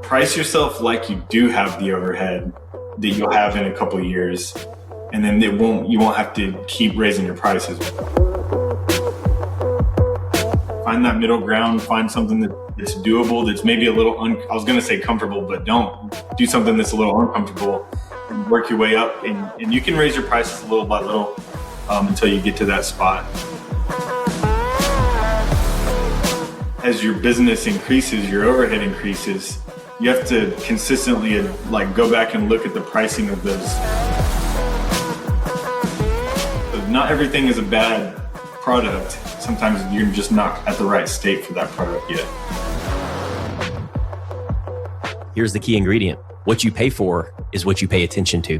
Price yourself like you do have the overhead that you'll have in a couple of years, and then you won't have to keep raising your prices. Find that middle ground, find something that's doable, that's maybe a little, I was going to say comfortable, but don't. Do something that's a little uncomfortable and work your way up, and you can raise your prices little by little until you get to that spot. As your business increases, your overhead increases, you have to consistently go back and look at the pricing of those. So not everything is a bad product. Sometimes you're just not at the right state for that product yet. Here's the key ingredient. What you pay for is what you pay attention to.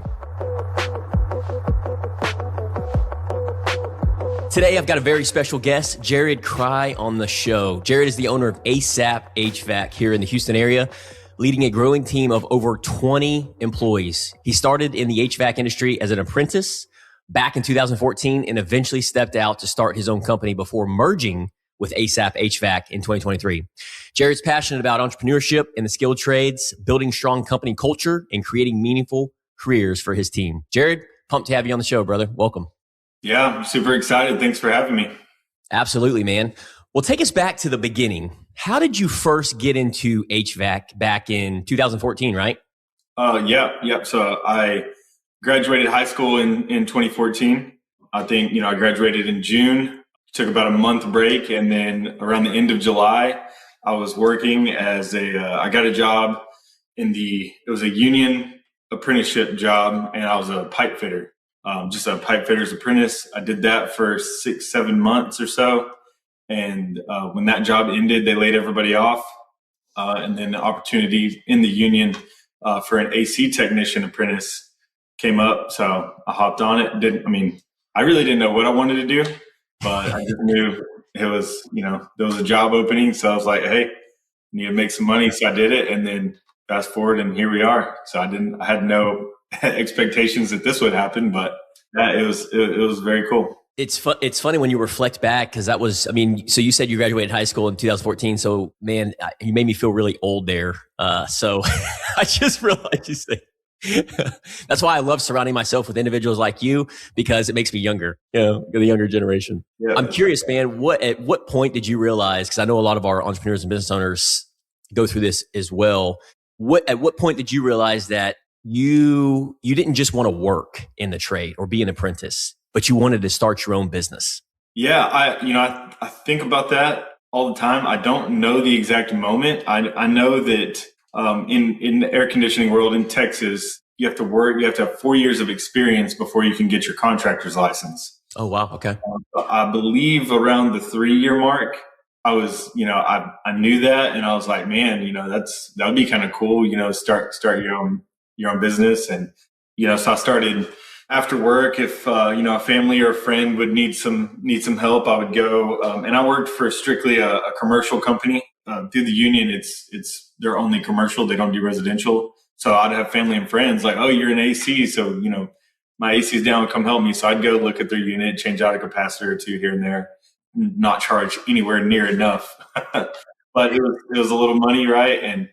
Today, I've got a very special guest, Jared Crye, on the show. Jared is the owner of ASAP HVAC here in the Houston area, leading a growing team of over 20 employees. He started in the HVAC industry as an apprentice back in 2014 and eventually stepped out to start his own company before merging with ASAP HVAC in 2023. Jared's passionate about entrepreneurship and the skilled trades, building strong company culture, and creating meaningful careers for his team. Jared, pumped to have you on the show, brother. Welcome. Yeah, I'm super excited. Thanks for having me. Absolutely, man. Well, take us back to the beginning. How did you first get into HVAC back in 2014, right? Yeah. So I graduated high school in 2014. I think, I graduated in June, took about a month break. And then around the end of July, I was working as I got a job it was a union apprenticeship job, and I was a pipe fitter, just a pipe fitter's apprentice. I did that for 6-7 months or so. And when that job ended, they laid everybody off. And then the opportunity in the union for an AC technician apprentice came up. So I hopped on it. I really didn't know what I wanted to do, but I just knew it was, there was a job opening. So I was like, hey, I need to make some money. So I did it. And then fast forward, and here we are. So I had no expectations that this would happen, but it was very cool. It's funny when you reflect back, because that was, so you said you graduated high school in 2014. So man, you made me feel really old there. So I just realized you said, that's why I love surrounding myself with individuals like you, because it makes me younger, the younger generation. Yeah. I'm curious, man, at what point did you realize, because I know a lot of our entrepreneurs and business owners go through this as well. At what point did you realize that you didn't just want to work in the trade or be an apprentice, but you wanted to start your own business? Yeah, I think about that all the time. I don't know the exact moment. I know that in the air conditioning world in Texas, you have to have 4 years of experience before you can get your contractor's license. Oh, wow. Okay. I believe around the 3-year mark, I was, I knew that, and I was like, man, that would be kind of cool, start your own business. And, so I started after work. If, a family or a friend would need some help, I would go. And I worked for strictly a commercial company. Through the union, they're only commercial. They don't do residential. So I'd have family and friends like, oh, you're an AC. So, my AC's down, come help me. So I'd go look at their unit, change out a capacitor or two here and there, not charge anywhere near enough. But it was a little money, right? And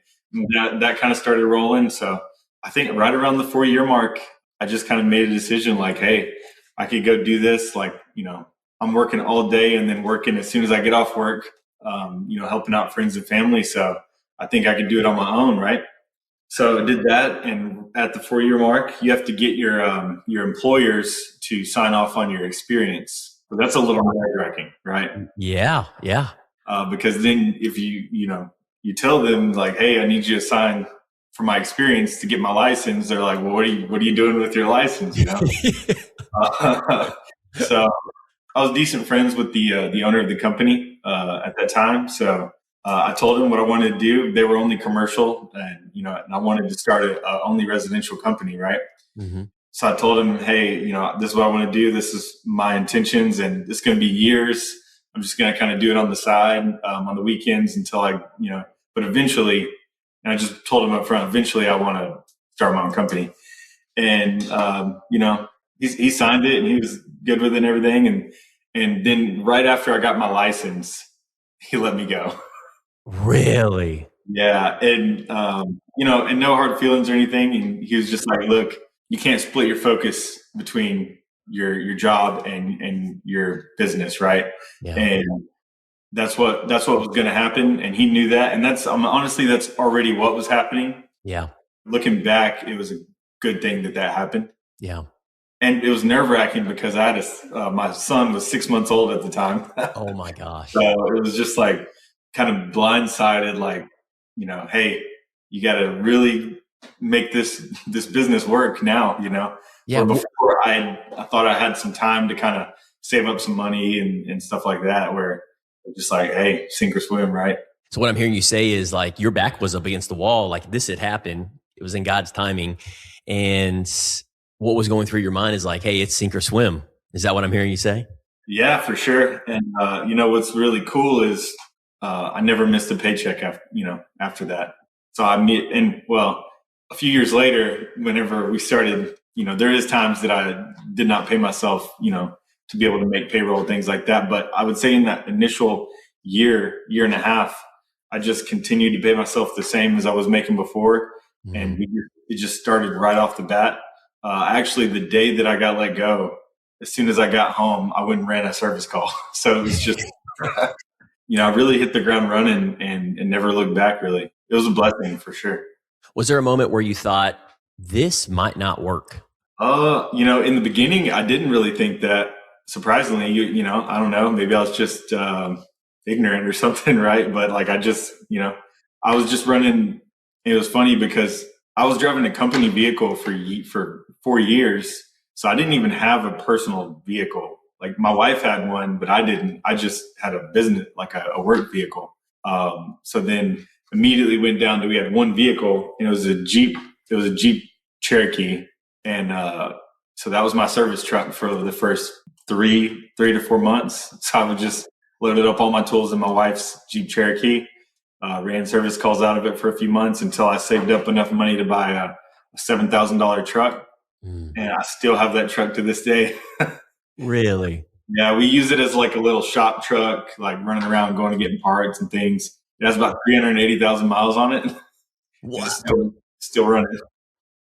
that kind of started rolling. So I think right around the 4-year mark, I just kind of made a decision like, hey, I could go do this. Like, I'm working all day and then working as soon as I get off work, helping out friends and family. So I think I could do it on my own, right? So I did that. And at the 4-year mark, you have to get your employers to sign off on your experience. So that's a little nerve-wracking, right? Yeah. Because then if you tell them like, hey, I need you to sign for my experience to get my license, they're like, well, what are you doing with your license? So I was decent friends with the owner of the company at that time. So I told him what I wanted to do. They were only commercial, and I wanted to start a only residential company, right? Mm-hmm. So I told him, hey, this is what I want to do. This is my intentions, and it's going to be years. I'm just going to kind of do it on the side on the weekends until but eventually. And I just told him up front, eventually I want to start my own company. And, he signed it and he was good with it and everything. And then right after I got my license, he let me go. Really? Yeah, and and no hard feelings or anything. And he was just like, "Look, you can't split your focus between your job and your business, right?" Yeah. And that's what was going to happen, and he knew that. And that's honestly, that's already what was happening. Yeah. Looking back, it was a good thing that happened. Yeah. And it was nerve wracking because I had my son was 6 months old at the time. Oh my gosh. So it was just like kind of blindsided, like, hey, you got to really make this business work now, Yeah. Where before I thought I had some time to kind of save up some money and stuff like that, where it's just like, hey, sink or swim, right? So what I'm hearing you say is like your back was up against the wall, like this had happened. It was in God's timing. And what was going through your mind is like, hey, it's sink or swim. Is that what I'm hearing you say? Yeah, for sure. And what's really cool is I never missed a paycheck after that. So a few years later, whenever we started, there is times that I did not pay myself, to be able to make payroll and things like that. But I would say in that initial year and a half, I just continued to pay myself the same as I was making before. Mm-hmm. And it just started right off the bat. Actually, the day that I got let go, as soon as I got home, I went and ran a service call. So it was just, I really hit the ground running and never looked back, really. It was a blessing for sure. Was there a moment where you thought this might not work? In the beginning, I didn't really think that. Surprisingly, I don't know, maybe I was just ignorant or something, right? But like, I was just running. It was funny because I was driving a company vehicle for 4 years. So I didn't even have a personal vehicle. Like my wife had one, but I didn't. I just had a business, like a work vehicle. So then immediately went down to, we had one vehicle, and it was a Jeep Cherokee. And so that was my service truck for the first 3 to 4 months. So I would just loaded up all my tools in my wife's Jeep Cherokee, ran service calls out of it for a few months until I saved up enough money to buy a $7,000 truck. And I still have that truck to this day. Really? Yeah, we use it as like a little shop truck, like running around, going and getting parts and things. It has about 380,000 miles on it. Wow. Still running.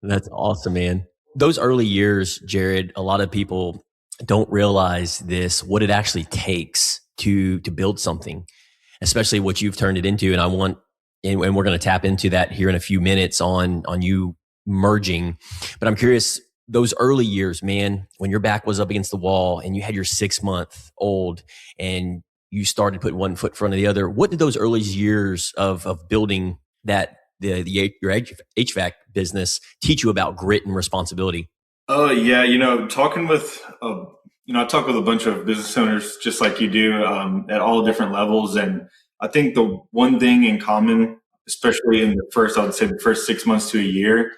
That's awesome, man. Those early years, Jared, a lot of people don't realize what it actually takes to build something, especially what you've turned it into. And we're going to tap into that here in a few minutes on you merging. But I'm curious, those early years, man, when your back was up against the wall and you had your 6-month-old and you started putting one foot in front of the other, what did those early years of building your HVAC business teach you about grit and responsibility? Oh yeah, talking with I talk with a bunch of business owners just like you do, at all different levels, and I think the one thing in common, especially in I would say the first 6 months to a year,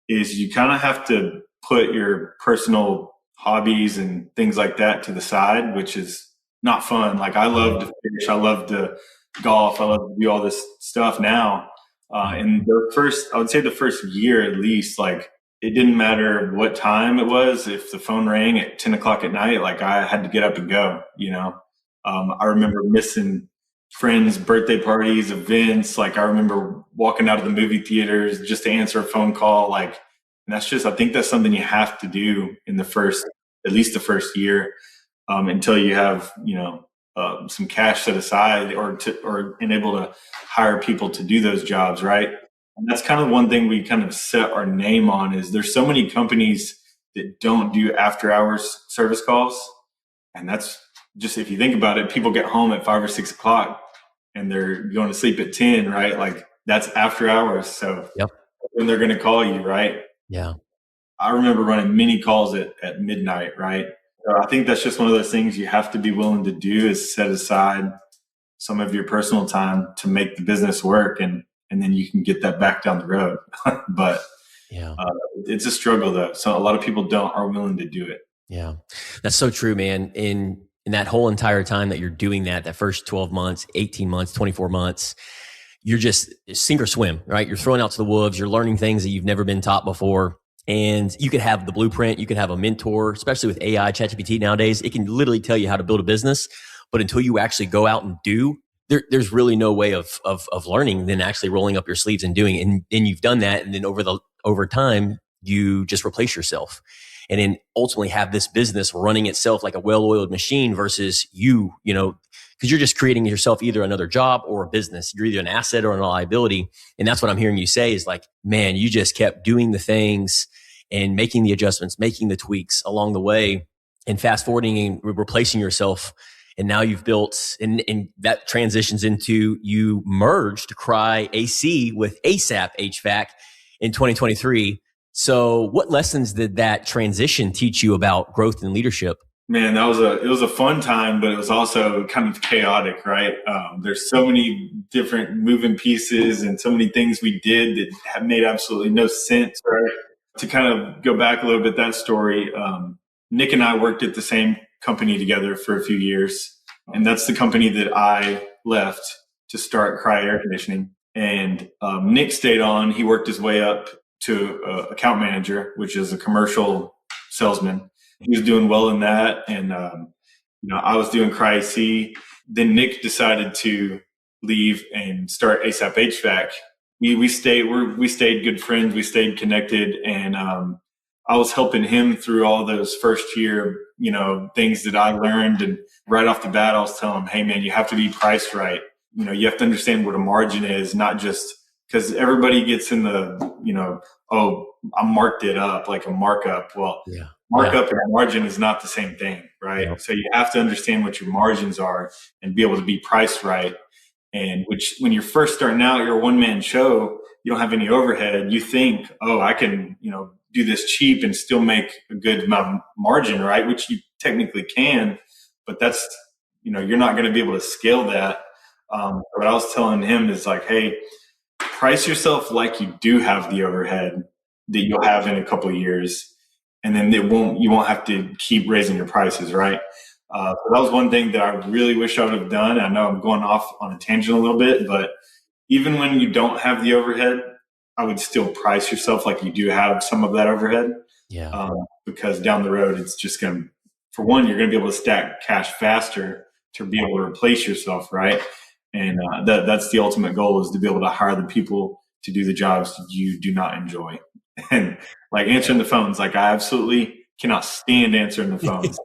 is you kind of have to put your personal hobbies and things like that to the side, which is not fun. Like I love to fish, I love to golf, I love to do all this stuff now. And I would say the first year at least, like it didn't matter what time it was. If the phone rang at 10 o'clock at night, like I had to get up and go, I remember missing friends' birthday parties, events. Like I remember walking out of the movie theaters just to answer a phone call. Like, and I think that's something you have to do in at least the first year, until you have, some cash set aside or able to hire people to do those jobs. Right. And that's kind of one thing we kind of set our name on, is there's so many companies that don't do after hours service calls. And that's just, if you think about it, people get home at 5 or 6 o'clock and they're going to sleep at 10, right? Like that's after hours. So Yep. When they're going to call you, right? Yeah. I remember running many calls at midnight, right? So I think that's just one of those things you have to be willing to do, is set aside some of your personal time to make the business work, and then you can get that back down the road. But yeah, it's a struggle though. So a lot of people are willing to do it. Yeah, that's so true, man. In that whole entire time that you're doing that first 12 months, 18 months, 24 months, you're just sink or swim, right? You're thrown out to the wolves. You're learning things that you've never been taught before. And you could have the blueprint. You could have a mentor, especially with AI, ChatGPT nowadays. It can literally tell you how to build a business. But until you actually go out and do, there's really no way of learning than actually rolling up your sleeves and doing it. And you've done that. And then over time, you just replace yourself and then ultimately have this business running itself like a well-oiled machine versus because you're just creating yourself either another job or a business. You're either an asset or a liability. And that's what I'm hearing you say is like, man, you just kept doing the things and making the adjustments, making the tweaks along the way and fast forwarding and replacing yourself. And now you've built, and that transitions into you merged Crye AC with ASAP HVAC in 2023. So what lessons did that transition teach you about growth and leadership? Man, it was a fun time, but it was also kind of chaotic, right? There's so many different moving pieces and so many things we did that have made absolutely no sense, right? To kind of go back a little bit, that story, Nick and I worked at the same company together for a few years. And that's the company that I left to start Crye Air Conditioning. And Nick stayed on. He worked his way up to account manager, which is a commercial salesman. He was doing well in that. And, I was doing Crye AC. Then Nick decided to leave and start ASAP HVAC. We stayed good friends. We stayed connected. And I was helping him through all those first year, things that I learned. And right off the bat, I was telling him, hey, man, you have to be priced right. You have to understand what a margin is, not just because everybody gets in the, oh, I marked it up like a markup. Well, markup and margin is not the same thing, right? Yeah. So you have to understand what your margins are and be able to be priced right. And which when you're first starting out, you're a one-man show, you don't have any overhead. You think, oh, I can, do this cheap and still make a good amount of margin, right? Which you technically can, but that's, you're not going to be able to scale that. What I was telling him is like, hey, price yourself like you do have the overhead that you'll have in a couple of years. And then you won't have to keep raising your prices, right? So that was one thing that I really wish I would have done. I know I'm going off on a tangent a little bit, but even when you don't have the overhead, I would still price yourself like you do have some of that overhead. Yeah. Because down the road, it's just going to, for one, you're going to be able to stack cash faster to be able to replace yourself, right? And that's the ultimate goal, is to be able to hire the people to do the jobs you do not enjoy. And like answering the phones, like I absolutely cannot stand answering the phones.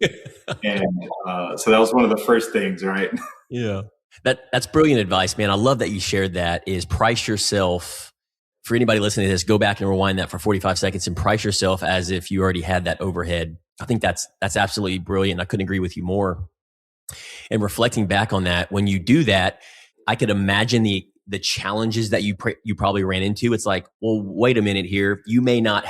And so that was one of the first things, right? Yeah. That's brilliant advice, man. I love that you shared that, is price yourself. For anybody listening to this, go back and rewind that for 45 seconds and price yourself as if you already had that overhead. I think that's absolutely brilliant. I couldn't agree with you more. And reflecting back on that, when you do that, I could imagine the challenges that you probably ran into. It's like, well, wait a minute here. You may not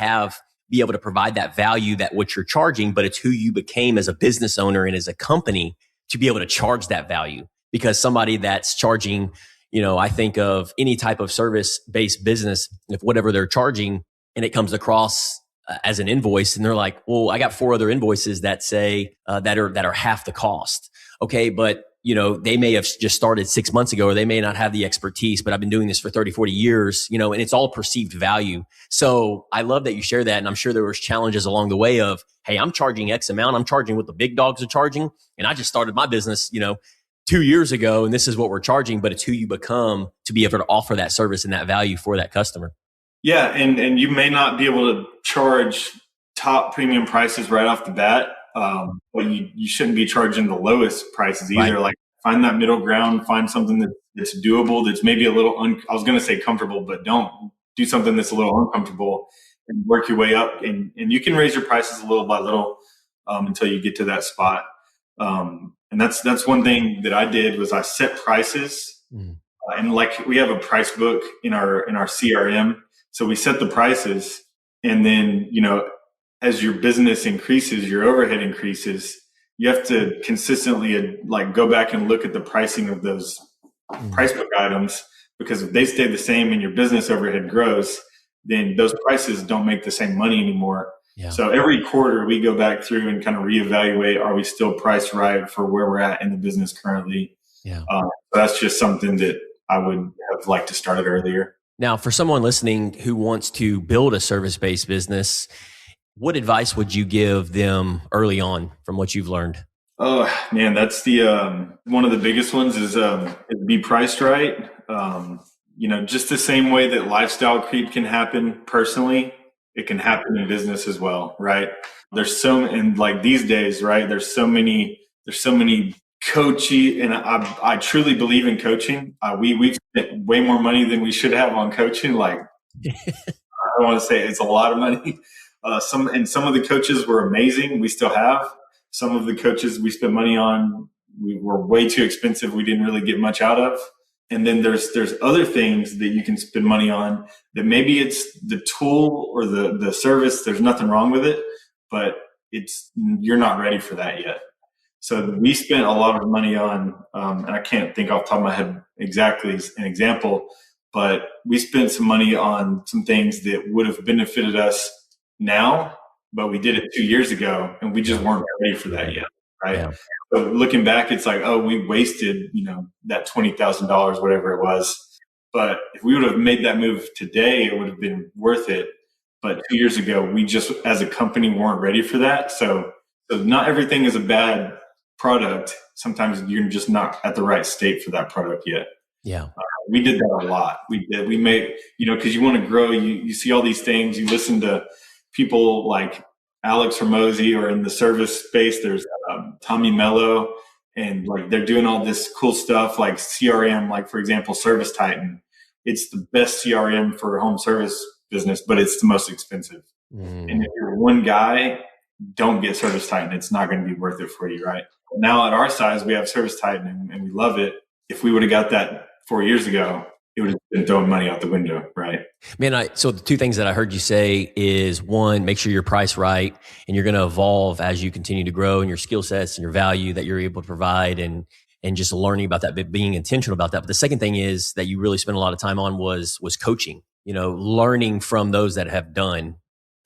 be able to provide that value that what you're charging, but it's who you became as a business owner and as a company to be able to charge that value. Because somebody that's charging, I think of any type of service-based business, if whatever they're charging and it comes across as an invoice and they're like, well, I got 4 other invoices that say that are half the cost. Okay, but they may have just started 6 months ago, or they may not have the expertise, but I've been doing this for 30, 40 years, and it's all perceived value. So I love that you share that. And I'm sure there was challenges along the way of, hey, I'm charging X amount. I'm charging what the big dogs are charging. And I just started my business, 2 years ago, and this is what we're charging, but it's who you become to be able to offer that service and that value for that customer. Yeah. And you may not be able to charge top premium prices right off the bat. But you shouldn't be charging the lowest prices either. Right. Like find that middle ground, find something that's doable, that's maybe a little, I was going to say comfortable, but don't do something that's a little uncomfortable and work your way up. And you can raise your prices a little by little, until you get to that spot. And that's one thing that I did was I set prices, and like we have a price book in our CRM. So we set the prices, and then, as your business increases, your overhead increases, you have to consistently like go back and look at the pricing of those price book items, because if they stay the same and your business overhead grows, then those prices don't make the same money anymore. Yeah. So every quarter we go back through and kind of reevaluate, are we still priced right for where we're at in the business currently? Yeah. That's just something that I would have liked to start it earlier. Now, for someone listening who wants to build a service-based business, what advice would you give them early on from what you've learned? Oh man, that's the one of the biggest ones is be priced right. Just the same way that lifestyle creep can happen personally, it can happen in business as well, right? And like these days, right? There's so many coachy, and I truly believe in coaching. We've spent way more money than we should have on coaching. Like I don't want to say it's a lot of money. Some of the coaches were amazing. We still have some of the coaches we spent money on. We were way too expensive. We didn't really get much out of. And then there's other things that you can spend money on that maybe it's the tool or the service. There's nothing wrong with it, but you're not ready for that yet. So we spent a lot of money on, and I can't think off the top of my head exactly an example, but we spent some money on some things that would have benefited us now, but we did it 2 years ago and we just weren't ready for that yet. Right. Yeah. So looking back, it's like, oh, we wasted, that $20,000, whatever it was. But if we would have made that move today, it would have been worth it. But 2 years ago, we just, as a company, weren't ready for that. So not everything is a bad product. Sometimes you're just not at the right state for that product yet. Yeah. We did that a lot. We made, because you want to grow, you see all these things, you listen to people like Alex Hormozy, or in the service space, there's Tommy Mello, and like they're doing all this cool stuff like CRM, like for example, Service Titan. It's the best CRM for home service business, but it's the most expensive. And if you're one guy, don't get Service Titan. It's not going to be worth it for you, right? Now at our size, we have Service Titan and we love it. If we would have got that 4 years ago, it would have been throwing money out the window, right? Man, so the two things that I heard you say is, one, make sure you're priced right, and you're going to evolve as you continue to grow, and your skill sets and your value that you're able to provide, and just learning about that, but being intentional about that. But the second thing is that you really spent a lot of time on was coaching, learning from those that have done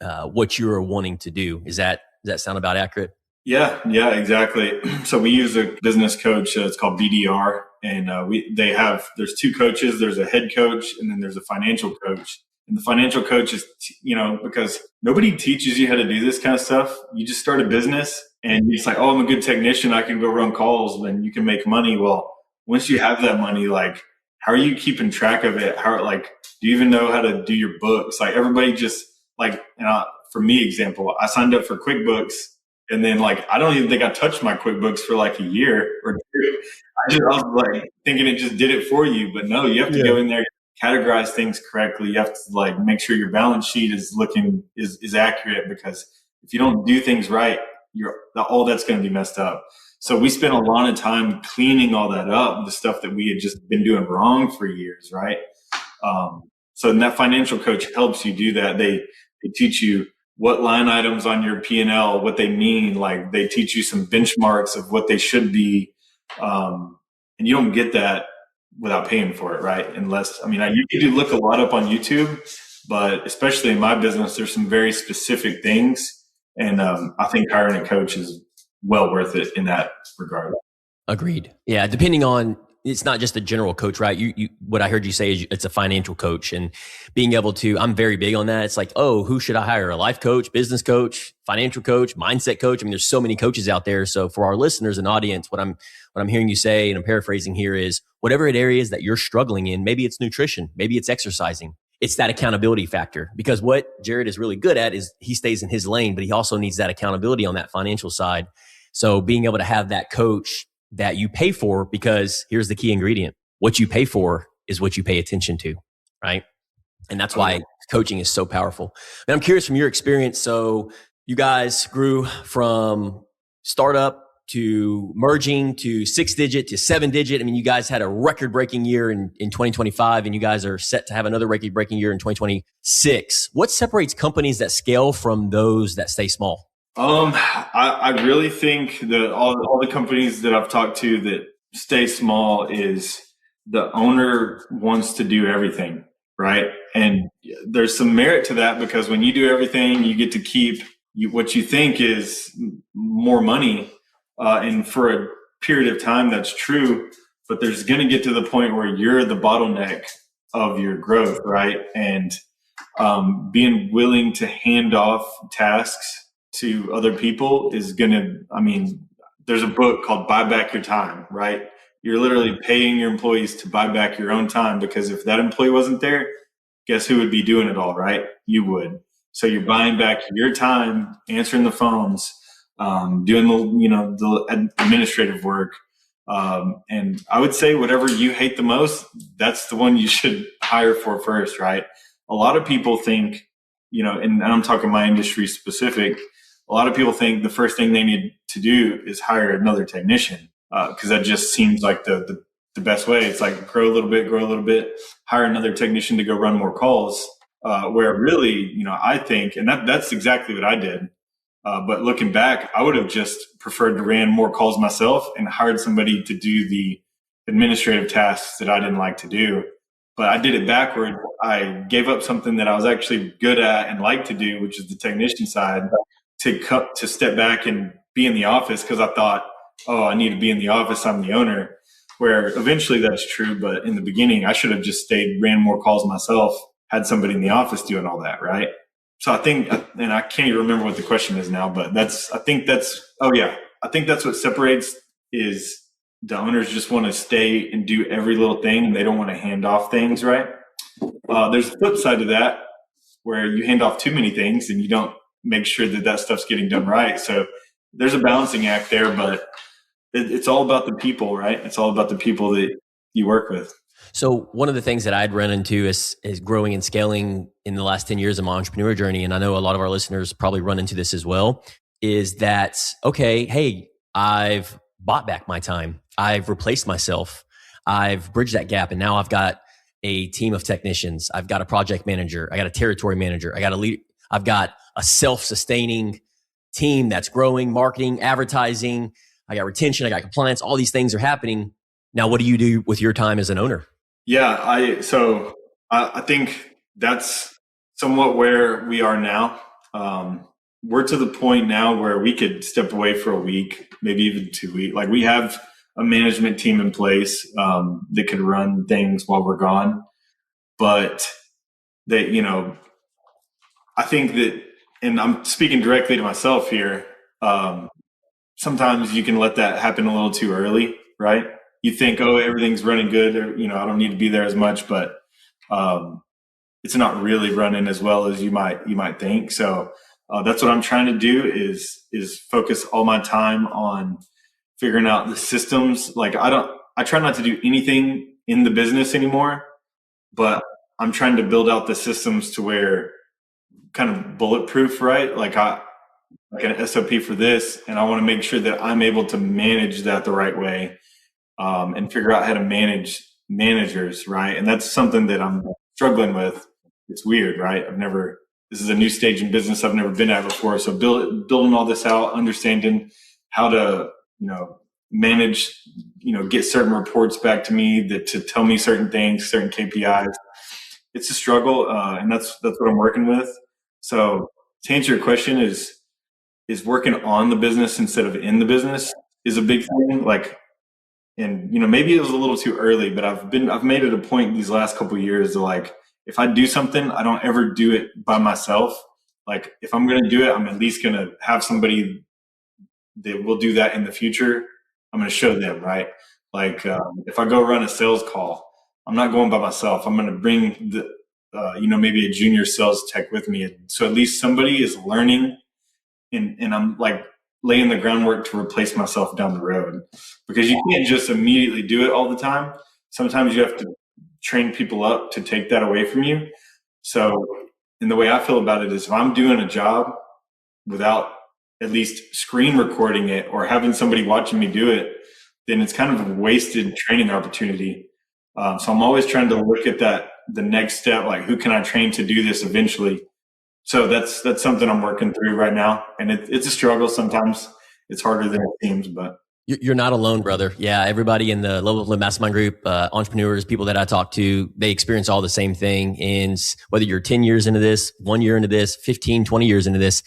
what you are wanting to do. Does that sound about accurate? Yeah, exactly. So we use a business coach. It's called BDR, and there's two coaches. There's a head coach, and then there's a financial coach. And the financial coach is, because nobody teaches you how to do this kind of stuff. You just start a business, and it's like, oh, I'm a good technician. I can go run calls, and you can make money. Well, once you have that money, like, how are you keeping track of it? Do you even know how to do your books? Like, everybody just for me, example, I signed up for QuickBooks. And then I don't even think I touched my QuickBooks for like a year or two. I was like thinking it just did it for you, but no, you have to go in there, categorize things correctly. You have to make sure your balance sheet is accurate, because if you don't do things right, all that's going to be messed up. So we spent a lot of time cleaning all that up, the stuff that we had just been doing wrong for years. Right. So that financial coach helps you do that. They teach you what line items on your P&L, what they mean. Like, they teach you some benchmarks of what they should be. And you don't get that without paying for it, right? You do look a lot up on YouTube, but especially in my business, there's some very specific things. And I think hiring a coach is well worth it in that regard. Agreed. Yeah. Depending on, it's not just a general coach, right? What I heard you say is it's a financial coach, and being able to, I'm very big on that. It's like, oh, who should I hire? A life coach, business coach, financial coach, mindset coach. There's so many coaches out there. So for our listeners and audience, what I'm hearing you say, and I'm paraphrasing here, is whatever it areas that you're struggling in, maybe it's nutrition, maybe it's exercising. It's that accountability factor, because what Jared is really good at is he stays in his lane, but he also needs that accountability on that financial side. So being able to have that coach that you pay for, because here's the key ingredient: what you pay for is what you pay attention to, right? And that's why coaching is so powerful. And I'm curious from your experience. So you guys grew from startup to merging to 6-digit to 7-digit. You guys had a record-breaking year in 2025, and you guys are set to have another record-breaking year in 2026. What separates companies that scale from those that stay small? I really think that all the companies that I've talked to that stay small is the owner wants to do everything, right? And there's some merit to that, because when you do everything, you get to keep what you think is more money. And for a period of time, that's true. But there's going to get to the point where you're the bottleneck of your growth, right? And being willing to hand off tasks to other people is going to, there's a book called Buy Back Your Time, right? You're literally paying your employees to buy back your own time, because if that employee wasn't there, guess who would be doing it all, right? You would. So you're buying back your time, answering the phones, doing the administrative work. And I would say whatever you hate the most, that's the one you should hire for first, right? A lot of people think, and I'm talking my industry specific, a lot of people think the first thing they need to do is hire another technician, because that just seems like the best way. It's like grow a little bit, hire another technician to go run more calls, where really, I think, and that's exactly what I did. But looking back, I would have just preferred to ran more calls myself and hired somebody to do the administrative tasks that I didn't like to do. But I did it backward. I gave up something that I was actually good at and like to do, which is the technician side, to step back and be in the office, because I thought, oh, I need to be in the office. I'm the owner. Where eventually that's true. But in the beginning, I should have just stayed, ran more calls myself, had somebody in the office doing all that, right? So I think, and I can't even remember what the question is now, but I think that's what separates, is the owners just want to stay and do every little thing, and they don't want to hand off things, right? There's a flip side to that, where you hand off too many things and you don't make sure that stuff's getting done right. So there's a balancing act there, but it's all about the people, right? It's all about the people that you work with. So one of the things that I'd run into is growing and scaling in the last 10 years of my entrepreneur journey, and I know a lot of our listeners probably run into this as well, is that, okay, hey, I've bought back my time. I've replaced myself. I've bridged that gap, and now I've got a team of technicians. I've got a project manager. I got a territory manager. I got a lead. I've got a self-sustaining team that's growing, marketing, advertising. I got retention. I got compliance. All these things are happening. Now, what do you do with your time as an owner? Yeah, I think that's somewhat where we are now. We're to the point now where we could step away for a week, maybe even 2 weeks. Like, we have a management team in place that could run things while we're gone. But they, I think that, and I'm speaking directly to myself here, sometimes you can let that happen a little too early, right? You think, oh, everything's running good, or, I don't need to be there as much, but it's not really running as well as you might think. So that's what I'm trying to do is focus all my time on figuring out the systems. Like, I try not to do anything in the business anymore, but I'm trying to build out the systems to where kind of bulletproof, right? Like an SOP for this, and I want to make sure that I'm able to manage that the right way. And figure out how to manage managers, right? And that's something that I'm struggling with. It's weird, right? This is a new stage in business I've never been at before. So building all this out, understanding how to, manage, get certain reports back to me to tell me certain things, certain KPIs. It's a struggle. And that's what I'm working with. So to answer your question, is working on the business instead of in the business is a big thing. Like, and maybe it was a little too early, but I've made it a point these last couple of years to, like, if I do something, I don't ever do it by myself. Like, if I'm going to do it, I'm at least going to have somebody that will do that in the future. I'm going to show them, right? Like, if I go run a sales call, I'm not going by myself. I'm going to bring maybe a junior sales tech with me. So at least somebody is learning, and I'm like laying the groundwork to replace myself down the road, because you can't just immediately do it all the time. Sometimes you have to train people up to take that away from you. So, and the way I feel about it is, if I'm doing a job without at least screen recording it or having somebody watching me do it, then it's kind of a wasted training opportunity. So I'm always trying to look at the next step, like, who can I train to do this eventually? So that's something I'm working through right now. And it's a struggle. Sometimes it's harder than it seems, but. You're not alone, brother. Yeah. Everybody in the Level Up Mastermind group, entrepreneurs, people that I talk to, they experience all the same thing. And whether you're 10 years into this, 1 year into this, 15, 20 years into this,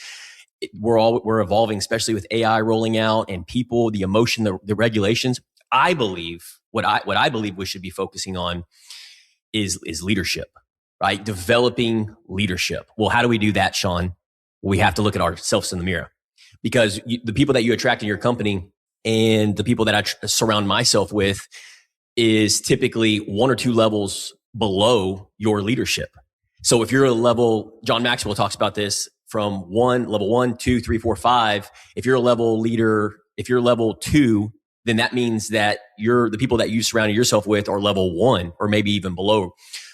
we're evolving, especially with AI rolling out and people, the emotion, the regulations. I believe what I believe we should be focusing on is leadership. Right? Developing leadership. Well, how do we do that, Sean? We have to look at ourselves in the mirror, because the people that you attract in your company, And the people that I surround myself with is typically 1 or 2 levels below your leadership. So if you're a level, John Maxwell talks about this from level 1, 2, 3, 4, 5. If you're a level leader, if you're level 2, then that means that the people that you surrounded yourself with are level 1 or maybe even below.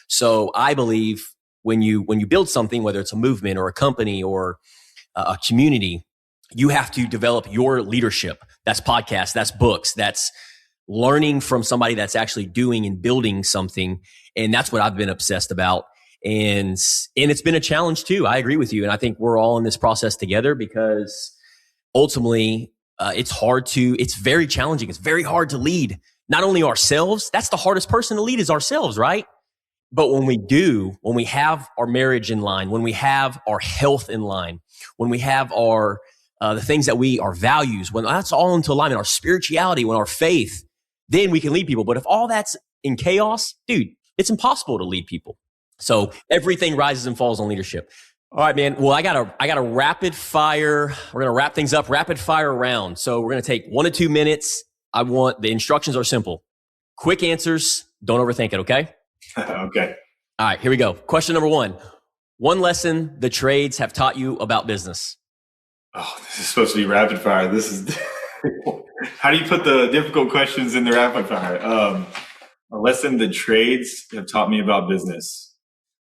So I believe when you build something, whether it's a movement or a company or a community, you have to develop your leadership. That's podcasts, that's books, that's learning from somebody that's actually doing and building something. And that's what I've been obsessed about. And it's been a challenge too. I agree with you. And I think we're all in this process together because ultimately it's very challenging. It's very hard to lead not only ourselves. That's the hardest person to lead is ourselves, right? But when we have our marriage in line, when we have our health in line, when we have our the things that our values, when that's all into alignment, our spirituality, when our faith, then we can lead people. But if all that's in chaos, dude, it's impossible to lead people. So everything rises and falls on leadership. All right, man. Well, I got a rapid fire. We're going to wrap things up, rapid fire round. So we're going to take 1 to 2 minutes. The instructions are simple. Quick answers. Don't overthink it. Okay. Okay. All right, here we go. Question number 1. One lesson the trades have taught you about business. Oh, this is supposed to be rapid fire. This is how do you put the difficult questions in the rapid fire? A lesson the trades have taught me about business.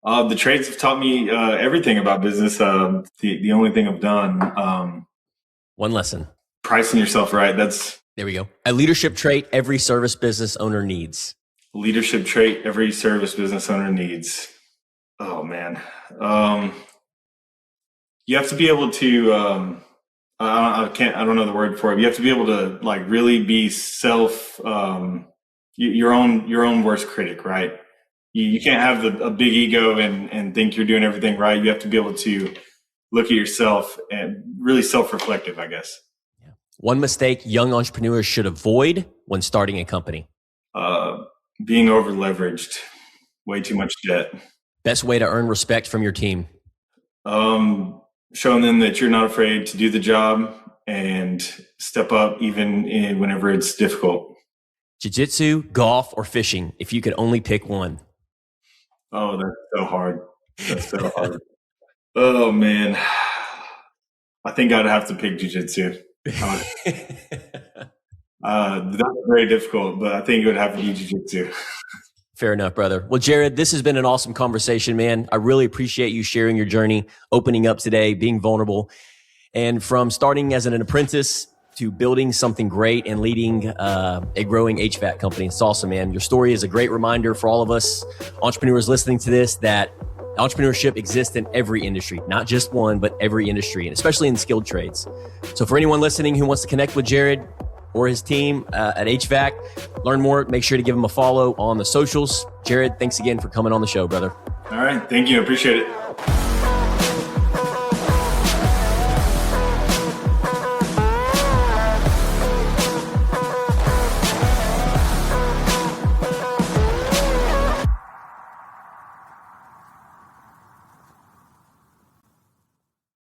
The trades have taught me everything about business. The only thing I've done. One lesson. Pricing yourself right. There we go. A leadership trait every service business owner needs. Leadership trait every service business owner needs. Oh man. You have to be able to, I don't know the word for it. You have to be able to like really be your own worst critic, right? You can't have a big ego and think you're doing everything right. You have to be able to look at yourself and really self-reflective, I guess. Yeah. One mistake young entrepreneurs should avoid when starting a company. Being over leveraged, way too much debt. Best way to earn respect from your team. Showing them that you're not afraid to do the job and step up even whenever it's difficult. Jiu-jitsu, golf, or fishing, if you could only pick one. Oh, that's so hard. That's so hard. Oh, man. I think I'd have to pick jiu-jitsu. That's very difficult, but I think it would have to be jiu-jitsu. Fair enough, brother. Well, Jared, this has been an awesome conversation, man. I really appreciate you sharing your journey, opening up today, being vulnerable, and from starting as an apprentice to building something great and leading a growing HVAC company. It's awesome, man. Your story is a great reminder for all of us entrepreneurs listening to this that entrepreneurship exists in every industry, not just one, but every industry, and especially in skilled trades. So for anyone listening who wants to connect with Jared or his team at HVAC, learn more, make sure to give him a follow on the socials. Jared, thanks again for coming on the show, brother. All right. Thank you. I appreciate it.